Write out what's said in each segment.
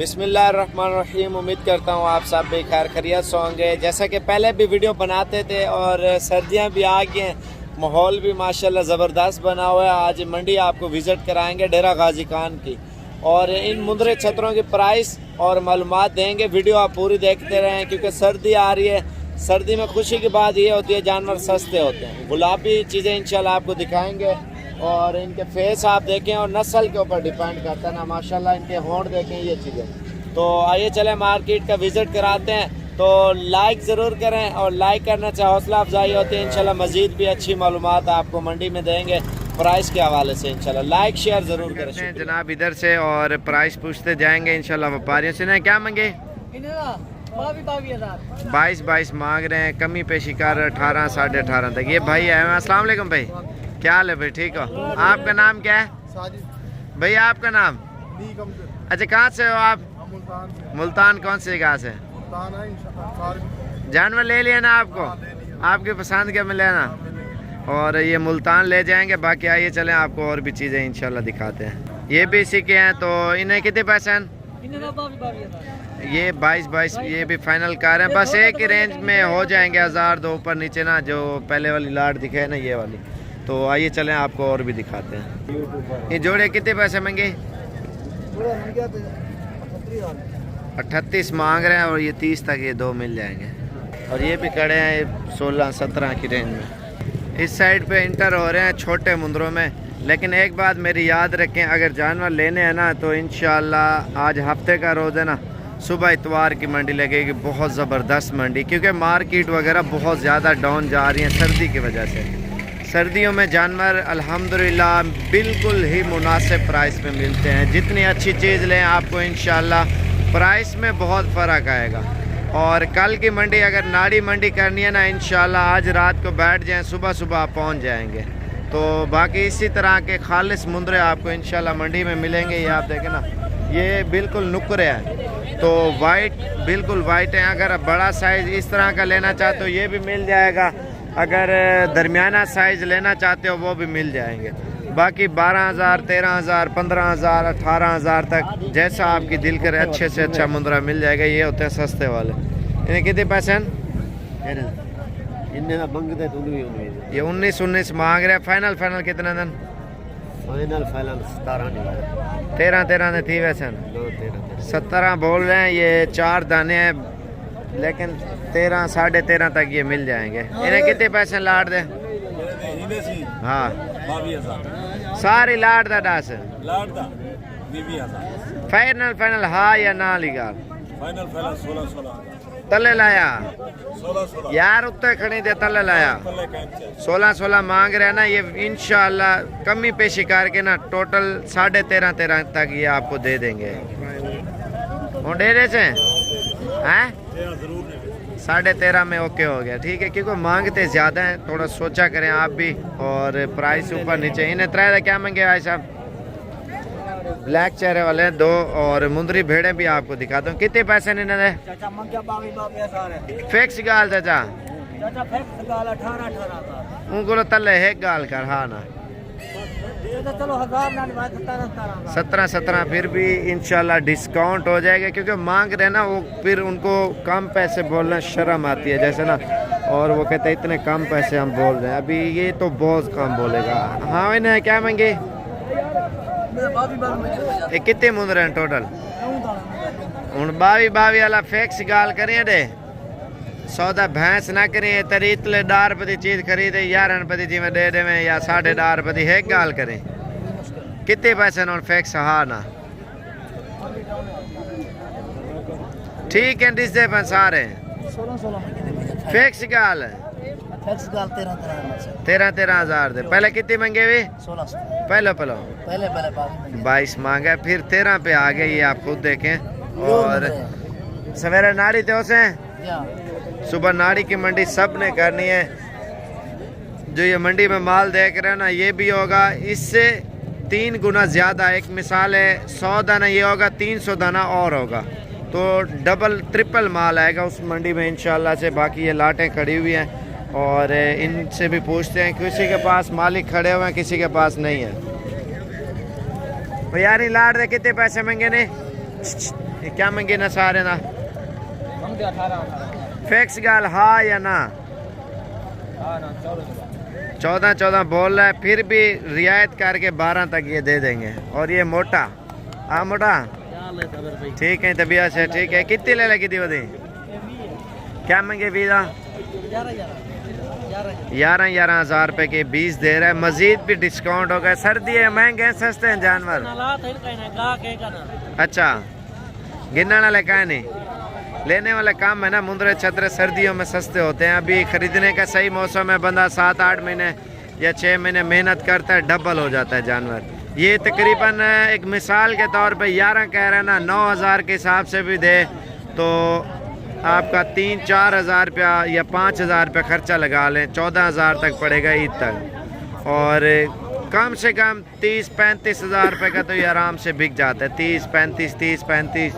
बिस्मिल्लाहिर्रहमानिर्रहीम। उम्मीद करता हूँ आप सब भी खैर खैरियत से होंगे। जैसा कि पहले भी वीडियो बनाते थे और सर्दियाँ भी आ गई हैं, माहौल भी माशाल्लाह ज़बरदस्त बना हुआ है। आज मंडी आपको विज़िट कराएंगे डेरा गाजी खान की, और इन मुंदरे छतरों की प्राइस और मालूमात देंगे। वीडियो आप पूरी देखते रहें क्योंकि सर्दी आ रही है। सर्दी में खुशी की बात ये होती है जानवर सस्ते होते हैं। गुलाबी चीज़ें इंशाल्लाह आपको दिखाएंगे और इनके फेस आप देखें और नस्ल के ऊपर डिपेंड करता है ना, माशाल्लाह इनके होंठ देखें, ये चीज़ें। तो आइए चले मार्केट का विज़िट कराते हैं। तो लाइक ज़रूर करें, और लाइक करने से हौसला अफजाई होती है। इंशाल्लाह मज़ीद भी अच्छी मालूमात आपको मंडी में देंगे प्राइस के हवाले से। इंशाल्लाह लाइक शेयर ज़रूर करें जनाब इधर से, और प्राइस पूछते जाएंगे इंशाल्लाह व्यापारियों से। क्या मांगे? 22 मांग रहे हैं, कमी पेशी कर 18 साढ़े 18 तक। ये भाई है। अस्सलाम वालेकुम भाई, क्या हाल है भाई? ठीक हो? आपका नाम क्या है भैया? आपका नाम? अच्छा, कहाँ से हो आप? मुल्तान। कौन सी जगह से? जानवर ले लिया ना आपको? आपकी पसंद के मिले ना, और ये मुल्तान ले जाएंगे। बाकी आइए चलें आपको और भी चीज़ें इंशाल्लाह दिखाते हैं। ये भी इसी के हैं। तो इन्हें कितने पैसे हैं? ये 22 ये भी फाइनल कर रहे हैं। बस एक ही रेंज में हो जाएंगे, 1000 दो ऊपर नीचे ना, जो पहले वाली लाट दिखे है ना, ये वाली। तो आइए चलें आपको और भी दिखाते हैं। ये जोड़े कितने पैसे मांगे? 38 मांग रहे हैं, और ये 30 तक ये दो मिल जाएंगे। और ये भी खड़े हैं 16-17 की रेंज में। इस साइड पे इंटर हो रहे हैं छोटे मुंदरों में। लेकिन एक बात मेरी याद रखें, अगर जानवर लेने हैं ना तो इंशाल्लाह आज हफ्ते का रोज़ है ना, सुबह इतवार की मंडी लगेगी, बहुत ज़बरदस्त मंडी, क्योंकि मार्केट वगैरह बहुत ज़्यादा डाउन जा रही है सर्दी की वजह से। सर्दियों में जानवर अल्हम्दुलिल्लाह बिल्कुल ही मुनासिब प्राइस में मिलते हैं। जितनी अच्छी चीज़ लें आपको इंशाल्लाह प्राइस में बहुत फ़र्क आएगा। और कल की मंडी अगर नाड़ी मंडी करनी है ना, इंशाल्लाह आज रात को बैठ जाएं, सुबह सुबह आप पहुँच जाएंगे। तो बाकी इसी तरह के खालिस मुंदरे आपको इंशाल्लाह मंडी में मिलेंगे। ये आप देखें ना, ये बिल्कुल नुकरे हैं, तो वाइट बिल्कुल वाइट है। अगर बड़ा साइज़ इस तरह का लेना चाहते हो ये भी मिल जाएगा, अगर दरमियाना साइज़ लेना चाहते हो वो भी मिल जाएंगे। बाकी 12,000 13,000 15,000 18,000 तक जैसा आपकी दिल करे अच्छे से अच्छा मुंदरा मिल जाएगा। ये होते हैं सस्ते वाले। इन्हें कितने पैसे हैं? ये 19 मांग रहे हैं। फाइनल कितना दिन? फाइनल 13 ने थी वैसे 17 बोल रहे हैं। ये 4 दाने हैं, लेकिन 13 साढ़े 13 तक ये मिल जाएंगे। इन्हें कितने पैसे लाट दे? हाँ, सारी लाट दा दस फाइनल हाँ या ना ली गाल? तले लाया यार, उत्ते खड़ी दे तले लाया। 16 मांग रहे हैं ना। ये इंशाल्लाह कमी पेशी करके ना टोटल 13.5 तक ये आपको दे देंगे। डेरे से हैं 13.5 में ओके हो गया, ठीक है। क्योंकि मांगते ज़्यादा हैं, थोड़ा सोचा करें आप भी, और प्राइस ऊपर नीचे। इन्हें 3 क्या मांगे भाई साहब? ब्लैक चेहरे वाले 2, और मुंदरी भेड़े भी आपको दिखाता हूँ। कितने पैसे ने फिक्स गाल चाचा? उनको तले है गाल कर हाँ ना 17 फिर भी इंशाल्लाह डिस्काउंट हो जाएगा, क्योंकि मांग रहे ना वो, फिर उनको कम पैसे बोलना शर्म आती है जैसे ना, और वो कहते हैं इतने कम पैसे हम बोल रहे हैं। अभी ये तो बहुत कम बोलेगा। हाँ, इन्हें क्या मांगे? ये कितने मुंदर हैं टोटल? हूँ 22 वाला फिक्स गाल करिए दे। सौदा भैंस ना करिए, तरी इतने ₹10 चीज़ खरीदे 11 रुपये जी में दे देवें, या 10.5 है गाल करें। कितने पैसे नोट फिक्स? हाँ ना ठीक है, डिस दे सारे फिक्स गाल 13,000 दे। पहले कितने मंगे हुए? 16 पहले 22 मांगा, फिर 13 पे आ गए। ये आप खुद देखें। और सवेरे नाड़ी थे उसे, सुबह नाड़ी की मंडी सब ने करनी है। जो ये मंडी में माल देख रहे हो ना, ये भी होगा इससे 3 गुना ज़्यादा। एक मिसाल है 100 दाना, ये होगा 300 दाना और होगा, तो डबल ट्रिपल माल आएगा उस मंडी में इंशाल्लाह से। बाकी ये लाटें खड़ी हुई हैं, और इनसे भी पूछते हैं, किसी के पास मालिक खड़े हुए हैं, किसी के पास नहीं है। यार लाट दे कितने पैसे मांगे ने? ये क्या मंगे ना सारे ना फिक्स गाल हाँ या ना 14 बोल रहा है, फिर भी रियायत करके 12 तक ये दे देंगे। और ये मोटा हाँ मोटा ठीक है तबीयत से ठीक है। कितनी ले लगी थी वो दी क्या मंगे वीजा 11,000 रुपए के 20 दे रहा है। मजीद भी डिस्काउंट होगा। सर्दी है महंगे हैं सस्ते हैं जानवर। अच्छा गिनने वाले का नहीं लेने वाले काम है ना। मुंदरे छतरे सर्दियों में सस्ते होते हैं। अभी खरीदने का सही मौसम है। बंदा 7-8 महीने या 6 महीने मेहनत करता है डबल हो जाता है जानवर। ये तकरीबन एक मिसाल के तौर पे 11 कह रहे हैं ना 9,000 के हिसाब से भी दे तो आपका 3-4 हज़ार रुपया या 5,000 रुपया खर्चा लगा लें 14,000 तक पड़ेगा ईद तक। और कम से कम 30-35 हज़ार रुपये का तो ये आराम से बिक जाता है। 30-35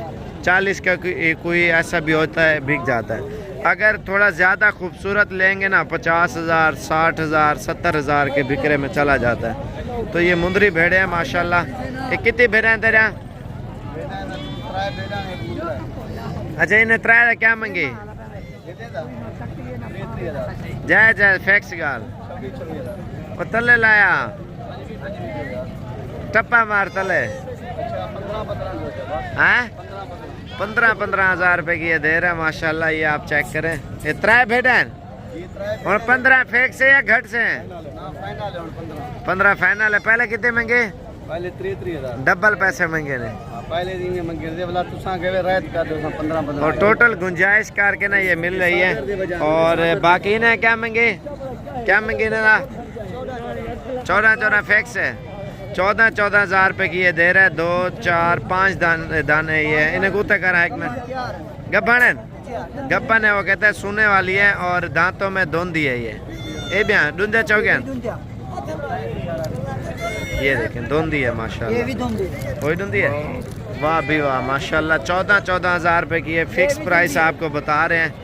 40 का कोई ऐसा भी होता है बिक जाता है। अगर थोड़ा ज़्यादा खूबसूरत लेंगे ना 50,000 60,000 70,000 के बिक्रे में चला जाता है। तो ये मुंदरी भेड़े हैं माशाल्लाह। ये कितनी भेड़े हैं तेरे? अच्छा इन्हें 3 क्या मंगी? जय फैक्स गाल वो तले लाया टप्पा मार तले हैं 15 हज़ार रुपए की ये दे रहे हैं माशाल्लाह। ये आप चेक करें। ये 3 भेड़े हैं और 15 फेक से या घट से हैं? 15 फाइनल है। पहले कितने मंगे? पहले 3,000 डबल पैसे मंगे ने पहले दिन मंगे दे वाला तुसा के रात का दो 15 और टोटल गुंजाइश करके ना ये मिल रही है। और बाकी ने क्या मंगे ना 14 फिक्स है। 14 हज़ार रुपए की ये दे रहा है। 2 4 5 दाने ये इन्हें गुत्ता करा एक में गब्बन है। वो कहता है सुने वाली है और दांतों में धुंधी है ये भी डूंदे चौके ये देखें धुंधी है माशाल्लाह। कोई धुंधी है वाह भी वाह माशाल्लाह। 14 हज़ार रुपए की ये फिक्स प्राइस आपको बता रहे हैं।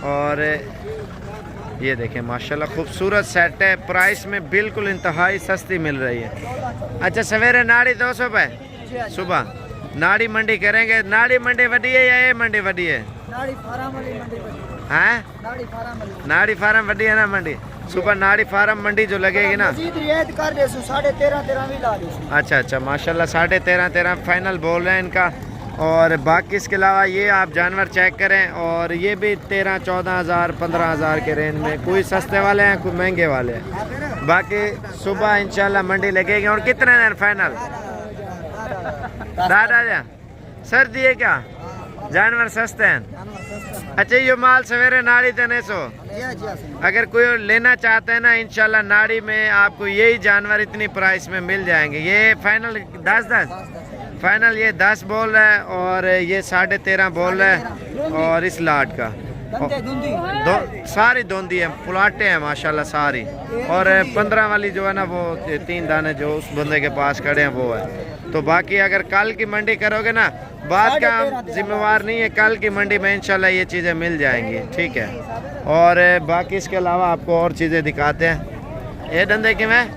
और ये देखें माशाल्लाह खूबसूरत सेट है। प्राइस में बिल्कुल इंतहाई सस्ती मिल रही है। अच्छा सवेरे नाड़ी 200 रुपये सुबह नाड़ी मंडी करेंगे। नाड़ी मंडी वडी है या ये मंडी वडी है? नाड़ी फार्म वडी है ना मंडी। सुबह नाड़ी फार्म मंडी जो लगेगी ना कर 13.5 अच्छा माशाल्लाह 13.5 फाइनल बोल रहे हैं इनका। और बाकी इसके अलावा ये आप जानवर चेक करें। और ये भी 13-14 हज़ार 15 हज़ार के रेंज में। कोई सस्ते वाले हैं कोई महंगे वाले हैं। बाकी सुबह इंशाल्लाह मंडी लगेगी। और कितने दिन फाइनल? दादा सर्दी है क्या जानवर सस्ते हैं? अच्छा ये माल सवेरे नाड़ी देने सो अगर कोई लेना चाहते हैं ना इंशाल्लाह नाड़ी में आपको यही जानवर इतनी प्राइस में मिल जाएंगे। ये फाइनल 10 फाइनल ये 10 बोल रहा है और ये 13.5 बोल रहा है। और इस लाट का सारी धुंधी है पुलाटे हैं माशाल्लाह सारी। और 15 वाली जो है ना वो 3 दाने जो उस बंदे के पास खड़े हैं वो है। तो बाकी अगर कल की मंडी करोगे ना बात का हम जिम्मेवार नहीं है। कल की मंडी में इंशाल्लाह ये चीज़ें मिल जाएंगी ठीक है। और बाकी इसके अलावा आपको और चीज़ें दिखाते हैं। ये धंधे की में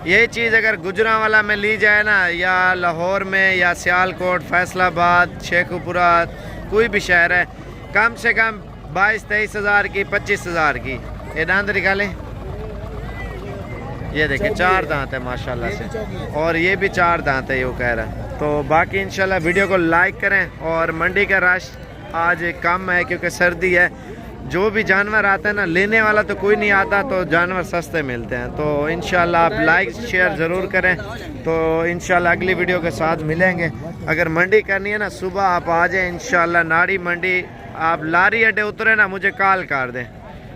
यही चीज़ अगर गुजरांवाला में ली जाए ना या लाहौर में या सियालकोट फैसलाबाद शेखुपुरा कोई भी शहर है कम से कम 22-23 हज़ार की 25 हज़ार की। ये दांत निकालें ये देखें 4 दांत है माशाल्लाह से। और ये भी 4 दांत है ये कह रहा है। तो बाकी इंशाल्लाह वीडियो को लाइक करें। और मंडी का रश आज कम है क्योंकि सर्दी है। जो भी जानवर आता है ना लेने वाला तो कोई नहीं आता तो जानवर सस्ते मिलते हैं। तो इंशाल्लाह आप लाइक शेयर ज़रूर करें। तो इंशाल्लाह अगली वीडियो के साथ मिलेंगे। अगर मंडी करनी है ना सुबह आप आ जाएँ इंशाल्लाह नाड़ी मंडी। आप लारी अड्डे उतरे ना मुझे कॉल कर दें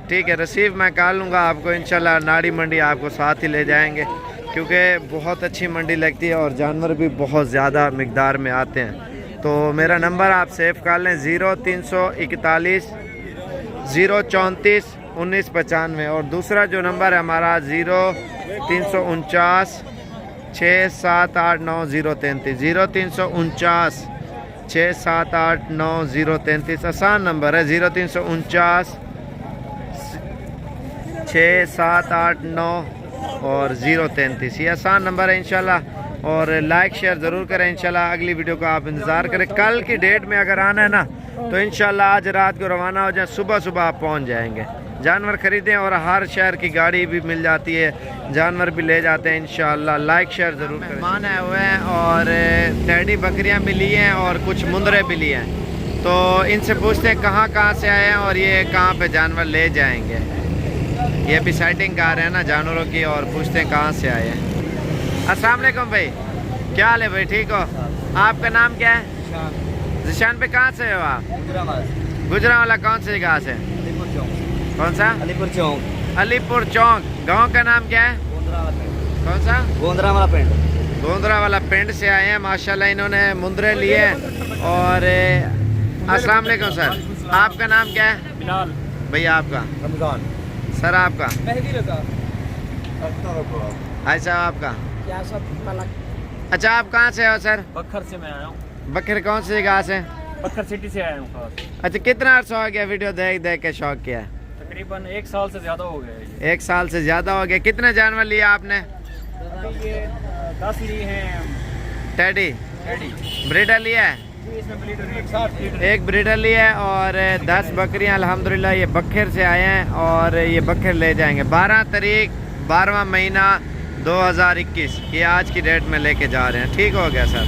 ठीक है। रिसीव मैं कर लूँगा आपको इंशाल्लाह। नाड़ी मंडी आपको साथ ही ले जाएंगे क्योंकि बहुत अच्छी मंडी लगती है और जानवर भी बहुत ज़्यादा मिकदार में आते हैं। तो मेरा नंबर आप सेव कर लें 0341 034 1995। और दूसरा जो नंबर है हमारा 0349 6789033 0349 6789033 आसान नंबर है। 0349 67890 और 033 ये आसान नंबर है। इंशाल्लाह और लाइक शेयर ज़रूर करें। इंशाल्लाह अगली वीडियो का आप इंतज़ार करें। कल की डेट में अगर आना है ना तो इंशाल्लाह आज रात को रवाना हो जाए, सुबह सुबह आप पहुँच जाएंगे। जानवर ख़रीदें और हर शहर की गाड़ी भी मिल जाती है, जानवर भी ले जाते हैं इंशाल्लाह। लाइक शेयर ज़रूर करें। मेहमान आए हुए हैं और टेडी बकरियाँ भी ली हैं और कुछ मुंदरे भी लिए हैं, तो इनसे पूछते हैं कहाँ से आए हैं और ये कहाँ पे जानवर ले जाएंगे। ये अभी साइटिंग कर रहे हैं ना जानवरों की और पूछते हैं कहाँ से आए हैं। अस्सलाम वालेकुम भाई, क्या हाल है भाई, ठीक हो? आपका नाम क्या है? जिशान पे कहाँ से हो आप? गुजरांवाला। कौन सी जगह से? कौन सा? अलीपुर चौक। अलीपुर चौक। गांव का नाम क्या है? कौन सा? गोंदरा वाला पिंड। गोंदरा वाला पिंड से आए हैं माशाल्लाह। इन्होंने मुंदरे लिए हैं और अस्सलाम वालेकुम सर, आपका नाम क्या है? बिलाल। भैया आपका? रमजान। सर आपका? मेहदी रजा। अच्छा आपका? क्या सब? अच्छा आप कहाँ से हो सर? बखर से मैं आया हूँ। बखर कौन सी जगह से? बखर सिटी से आया हूँ खास। अच्छा कितना अर्सा हो गया वीडियो देख देख के शौक किया? तकरीबन 1 साल से ज़्यादा हो गया है। 1 साल से ज़्यादा हो गया। कितने जानवर लिए आपने? अभी ये 10 लिए हैं। टेडी टेडी ब्रीडर लिया है? इसमें ब्रीडर एक ब्रीडर लिया है और 10 बकरियां अल्हम्दुलिल्लाह ये बखर से आए हैं और ये बखर ले जाएंगे 12 तारीख 12वां महीना 2021, ये आज की डेट में लेके जा रहे हैं। ठीक हो गया सर।